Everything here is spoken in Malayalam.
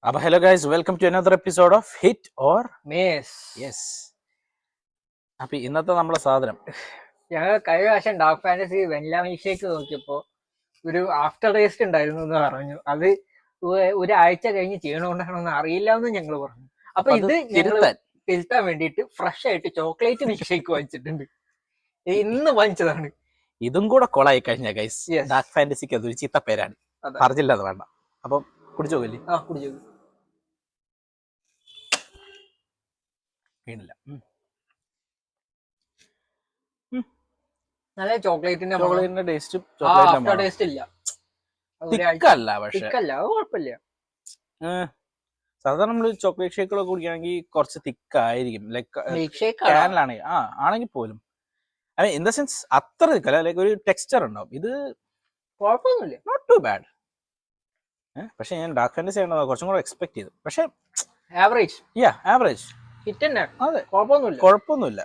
Hello guys, welcome to another episode of Hit or Miss. Yes. അപ്പൊ ഇന്നത്തെ നമ്മുടെ സാധനം ഞങ്ങൾ കഴിഞ്ഞ പ്രാവശ്യം ഡാർക്ക് ഫാന്റസി വെനില മിൽക്ക് നോക്കിയപ്പോ ഒരു ആഫ്റ്റർ ടേസ്റ്റ് ഉണ്ടായിരുന്നു എന്ന് പറഞ്ഞു. അത് ഒരാഴ്ച കഴിഞ്ഞ് ചെയ്യണോണ്ടാണോന്ന് അറിയില്ല എന്ന് ഞങ്ങൾ പറഞ്ഞു. അപ്പൊ ഇത് ഞങ്ങൾ തിരുത്താൻ വേണ്ടിയിട്ട് ഫ്രഷ് ആയിട്ട് ചോക്ലേറ്റ് മിൽക്ക് ഷേക്ക് വാങ്ങിച്ചിട്ടുണ്ട്. ഇന്ന് വാങ്ങിച്ചതാണ്. ഇതും കൂടെ കൊളായി കഴിഞ്ഞ ഗൈസ്. ഡാർക്ക് ഫാന്റസിക്ക് അതൊരു ചീത്ത പേരാണ്, പറഞ്ഞില്ല അത് വേണ്ട. അപ്പം കുടിച്ചോ വലിയ കുടിച്ചോ വീണില്ല. നല്ല ചോക്ലേറ്റിന്റെ ടേസ്റ്റും ടേസ്റ്റ് ഇല്ല. തിക്കല്ല, പക്ഷെ കുഴപ്പമില്ല. സാധാരണ നമ്മള് ചോക്ലേറ്റ് ഷേക്കുകളൊക്കെ കുടിക്കുകയാണെങ്കിൽ കുറച്ച് തിക്കായിരിക്കും, ലൈക്ക് ക്യാനിലാണെങ്കിൽ ആണെങ്കിൽ പോലും ഇൻ ദ സെൻസ് അത്ര തിക്കല്ല, ലൈക്ക് ഒരു ടെക്സ്ചർ ഉണ്ടാവും. ഇത് കുഴപ്പമൊന്നുമില്ല, നോട്ട് ടു ബാഡ്. പക്ഷെ ഞാൻ ഡാർക്ക് ഫാന്റസി ആണ് കുറച്ചും കൂടെ എക്സ്പെക്ട് ചെയ്തു. പക്ഷെ ആവറേജ് ആവറേജ് ഹിറ്റ് തന്നെ. അതെ, കുഴപ്പമൊന്നുമില്ല.